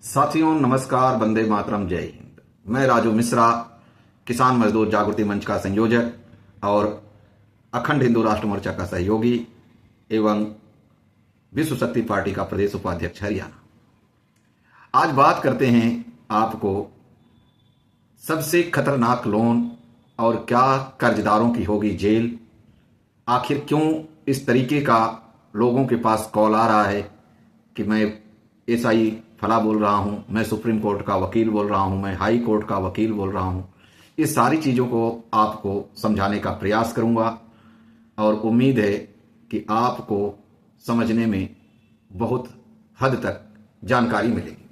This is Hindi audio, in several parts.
साथियों नमस्कार, वंदे मातरम, जय हिंद। मैं राजू मिश्रा, किसान मजदूर जागृति मंच का संयोजक और अखंड हिंदू राष्ट्र मोर्चा का सहयोगी एवं विश्व शक्ति पार्टी का प्रदेश उपाध्यक्ष हरियाणा। आज बात करते हैं आपको सबसे खतरनाक लोन और क्या कर्जदारों की होगी जेल। आखिर क्यों इस तरीके का लोगों के पास कॉल आ रहा है कि मैं एसआई फला बोल रहा हूं, मैं सुप्रीम कोर्ट का वकील बोल रहा हूं, मैं हाई कोर्ट का वकील बोल रहा हूं। इस सारी चीज़ों को आपको समझाने का प्रयास करूंगा और उम्मीद है कि आपको समझने में बहुत हद तक जानकारी मिलेगी।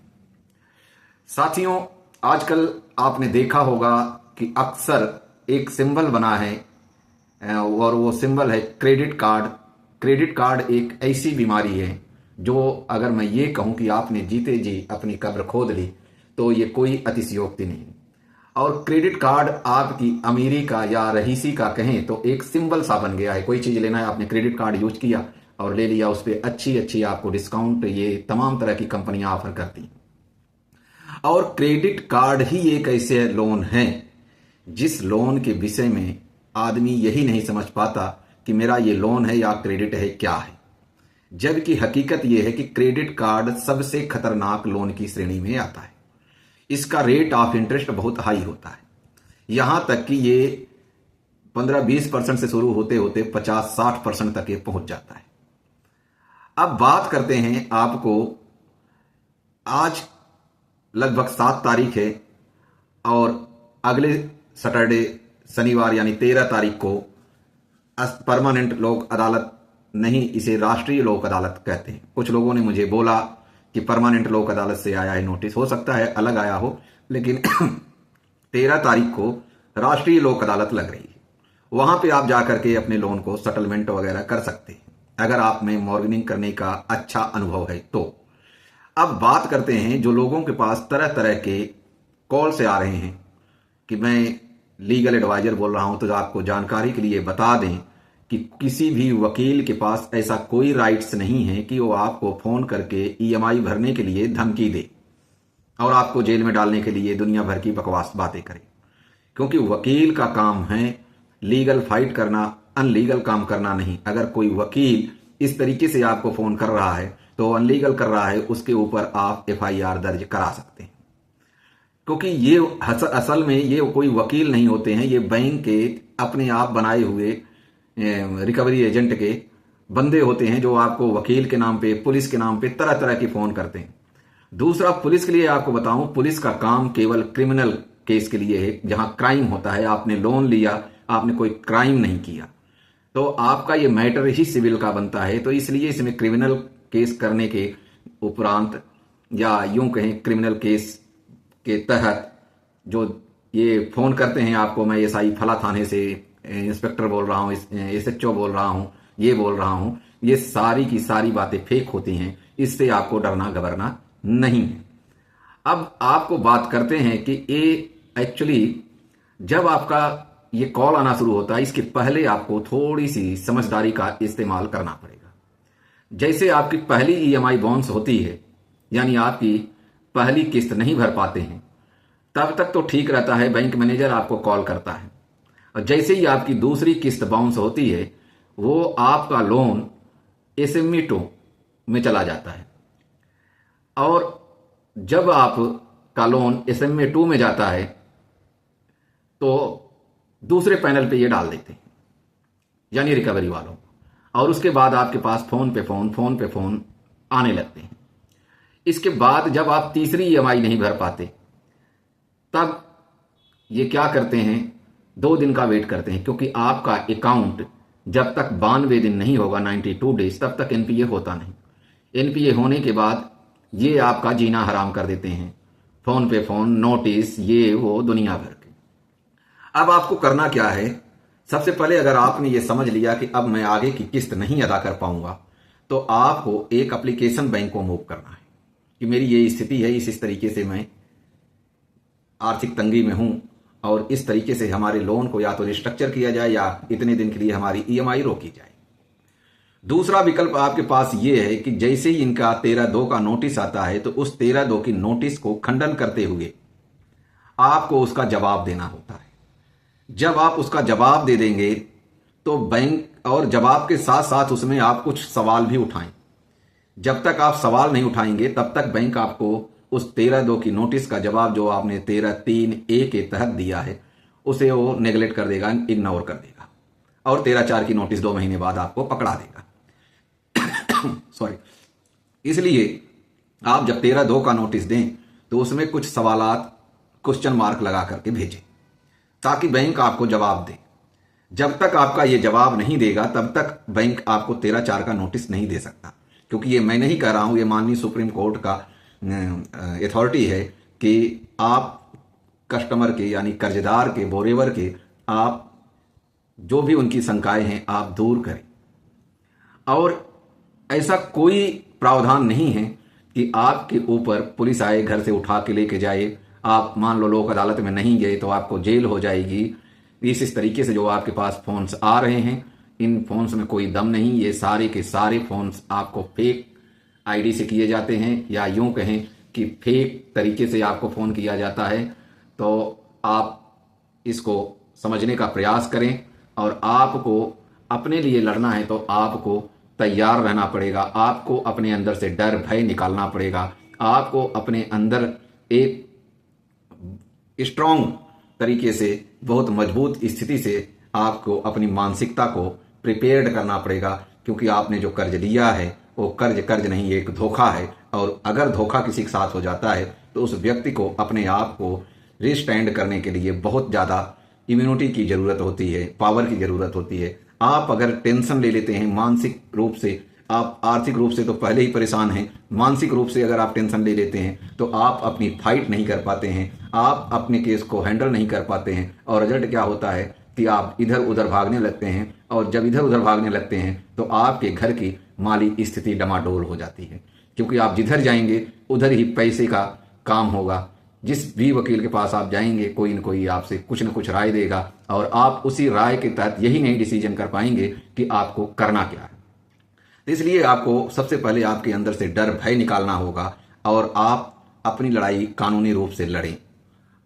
साथियों, आजकल आपने देखा होगा कि अक्सर एक सिंबल बना है और वो सिंबल है क्रेडिट कार्ड। क्रेडिट कार्ड एक ऐसी बीमारी है जो अगर मैं ये कहूं कि आपने जीते जी अपनी कब्र खोद ली तो ये कोई अतिशयोक्ति नहीं। और क्रेडिट कार्ड आपकी अमीरी का या रईसी का कहें तो एक सिंबल सा बन गया है। कोई चीज़ लेना है, आपने क्रेडिट कार्ड यूज किया और ले लिया, उस पर अच्छी अच्छी आपको डिस्काउंट ये तमाम तरह की कंपनियां ऑफर करती हैं। और क्रेडिट कार्ड ही एक ऐसे लोन है जिस लोन के विषय में आदमी यही नहीं समझ पाता कि मेरा ये लोन है या क्रेडिट है, क्या है। जबकि हकीकत यह है कि क्रेडिट कार्ड सबसे खतरनाक लोन की श्रेणी में आता है। इसका रेट ऑफ इंटरेस्ट बहुत हाई होता है, यहां तक कि ये 15-20% से शुरू होते होते 50-60% तक ये पहुंच जाता है। अब बात करते हैं आपको, आज लगभग 7 तारीख है और अगले सैटरडे शनिवार यानी 13 तारीख को परमानेंट लोक अदालत, नहीं इसे राष्ट्रीय लोक अदालत कहते हैं। कुछ लोगों ने मुझे बोला कि परमानेंट लोक अदालत से आया है नोटिस, हो सकता है अलग आया हो, लेकिन 13 तारीख को राष्ट्रीय लोक अदालत लग रही है। वहां पे आप जाकर के अपने लोन को सेटलमेंट वगैरह कर सकते हैं अगर आप में मॉर्गेनिंग करने का अच्छा अनुभव है तो। अब बात करते हैं जो लोगों के पास तरह तरह के कॉल से आ रहे हैं कि मैं लीगल एडवाइजर बोल रहा हूं, तो आपको जानकारी के लिए बता दें कि किसी भी वकील के पास ऐसा कोई राइट्स नहीं है कि वो आपको फोन करके ईएमआई भरने के लिए धमकी दे और आपको जेल में डालने के लिए दुनिया भर की बकवास बातें करे। क्योंकि वकील का काम है लीगल फाइट करना, अनलीगल काम करना नहीं। अगर कोई वकील इस तरीके से आपको फोन कर रहा है तो अनलीगल कर रहा है, उसके ऊपर आप एफआईआर दर्ज करा सकते हैं। क्योंकि ये असल में ये कोई वकील नहीं होते हैं, ये बैंक के अपने आप बनाए हुए रिकवरी एजेंट के बंदे होते हैं जो आपको वकील के नाम पे, पुलिस के नाम पे तरह तरह की फोन करते हैं। दूसरा, पुलिस के लिए आपको बताऊं, पुलिस का काम केवल क्रिमिनल केस के लिए है, जहां क्राइम होता है। आपने लोन लिया, आपने कोई क्राइम नहीं किया तो आपका ये मैटर ही सिविल का बनता है। तो इसलिए इसमें क्रिमिनल केस करने के उपरांत या यूं कहें क्रिमिनल केस के तहत जो ये फोन करते हैं आपको, मैं एसआई फला थाने से इंस्पेक्टर बोल रहा हूं, एसएचओ बोल रहा हूं, ये बोल रहा हूं, ये सारी की सारी बातें फेक होती हैं। इससे आपको डरना घबराना नहीं है। अब आपको बात करते हैं कि ये एक्चुअली जब आपका ये कॉल आना शुरू होता है, इसके पहले आपको थोड़ी सी समझदारी का इस्तेमाल करना पड़ेगा। जैसे आपकी पहली ईएमआई बाउंस होती है, यानी आपकी पहली किस्त नहीं भर पाते हैं, तब तक तो ठीक रहता है, बैंक मैनेजर आपको कॉल करता है। और जैसे ही आपकी दूसरी किस्त बाउंस होती है, वो आपका लोन एसएमई 2 में चला जाता है। और जब आपका लोन एसएमई 2 में जाता है तो दूसरे पैनल पे ये डाल देते हैं, यानी रिकवरी वालों। और उसके बाद आपके पास फोन पे फोन आने लगते हैं। इसके बाद जब आप तीसरी ईएमआई नहीं भर पाते, तब ये क्या करते हैं, 2 दिन का वेट करते हैं। क्योंकि आपका अकाउंट जब तक 92 दिन नहीं होगा, 92 डेज, तब तक एनपीए होता नहीं। एनपीए होने के बाद ये आपका जीना हराम कर देते हैं। फोन पे फोन, नोटिस, ये वो दुनिया भर के। अब आपको करना क्या है, सबसे पहले अगर आपने ये समझ लिया कि अब मैं आगे की किस्त नहीं अदा कर पाऊंगा, तो आपको एक एप्लीकेशन बैंक को मूव करना है कि मेरी ये स्थिति है, इस तरीके से मैं आर्थिक तंगी में हूं और इस तरीके से हमारे लोन को या तो रिस्ट्रक्चर किया जाए या इतने दिन के लिए हमारी ईएमआई रोकी जाए। दूसरा विकल्प आपके पास ये है कि जैसे ही इनका 13/2 का नोटिस आता है तो उस 13/2 की नोटिस को खंडन करते हुए आपको उसका जवाब देना होता है। जब आप उसका जवाब दे देंगे तो बैंक, और जवाब के साथ साथ उसमें आप कुछ सवाल भी उठाएं। जब तक आप सवाल नहीं उठाएंगे तब तक बैंक आपको उस 13/2 की नोटिस का जवाब जो आपने 13(3)(a) के तहत दिया है उसे वो नेगलेक्ट कर देगा, इग्नोर कर देगा, और 13/4 की नोटिस 2 महीने बाद आपको पकड़ा देगा। सॉरी। इसलिए आप जब 13/2 का नोटिस दें तो उसमें कुछ सवालात क्वेश्चन मार्क लगा करके भेजें ताकि बैंक आपको जवाब दे। जब तक आपका ये जवाब नहीं देगा तब तक बैंक आपको 13/4 का नोटिस नहीं दे सकता, क्योंकि ये मैं नहीं कह रहा हूं, ये माननीय सुप्रीम कोर्ट का अथॉरिटी है कि आप कस्टमर के यानी कर्जदार के, बोरेवर के, आप जो भी उनकी शंकाएं हैं आप दूर करें। और ऐसा कोई प्रावधान नहीं है कि आपके ऊपर पुलिस आए, घर से उठा के लेके जाए, आप मान लो लोक अदालत में नहीं गए तो आपको जेल हो जाएगी। इस तरीके से जो आपके पास फोन्स आ रहे हैं, इन फोन्स में कोई दम नहीं। ये सारे के सारे फोन्स आपको फेक आईडी से किए जाते हैं, या यूं कहें कि फेक तरीके से आपको फोन किया जाता है। तो आप इसको समझने का प्रयास करें, और आपको अपने लिए लड़ना है तो आपको तैयार रहना पड़ेगा। आपको अपने अंदर से डर भय निकालना पड़ेगा। आपको अपने अंदर एक स्ट्रांग तरीके से, बहुत मजबूत स्थिति से आपको अपनी मानसिकता को प्रिपेयर्ड करना पड़ेगा, क्योंकि आपने जो कर्ज लिया है वो कर्ज नहीं, एक धोखा है। और अगर धोखा किसी के साथ हो जाता है तो उस व्यक्ति को अपने आप को रिस्टैंड करने के लिए बहुत ज़्यादा इम्यूनिटी की ज़रूरत होती है, पावर की ज़रूरत होती है। आप अगर टेंशन ले लेते हैं मानसिक रूप से, आप आर्थिक रूप से तो पहले ही परेशान हैं, मानसिक रूप से अगर आप टेंशन ले लेते हैं तो आप अपनी फाइट नहीं कर पाते हैं, आप अपने केस को हैंडल नहीं कर पाते हैं, और रिजल्ट क्या होता है कि आप इधर उधर भागने लगते हैं। और जब इधर उधर भागने लगते हैं तो आपके घर की माली स्थिति डमाडोल हो जाती है, क्योंकि आप जिधर जाएंगे उधर ही पैसे का काम होगा। जिस भी वकील के पास आप जाएंगे कोई न कोई आपसे कुछ न कुछ राय देगा, और आप उसी राय के तहत यही नहीं डिसीजन कर पाएंगे कि आपको करना क्या है। इसलिए आपको सबसे पहले आपके अंदर से डर भय निकालना होगा, और आप अपनी लड़ाई कानूनी रूप से लड़ें।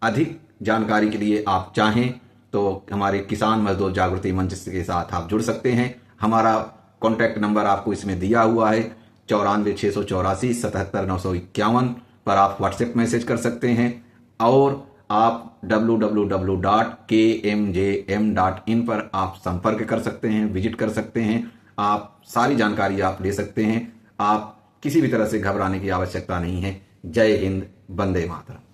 अधिक जानकारी के लिए आप चाहें तो हमारे किसान मजदूर जागृति मंच के साथ आप जुड़ सकते हैं। हमारा कॉन्टैक्ट नंबर आपको इसमें दिया हुआ है, 94 684 77 951 पर आप व्हाट्सएप मैसेज कर सकते हैं, और आप www.kmjm.in पर आप संपर्क कर सकते हैं, विजिट कर सकते हैं। आप सारी जानकारी आप ले सकते हैं। आप किसी भी तरह से घबराने की आवश्यकता नहीं है। जय हिंद, वंदे मातरम।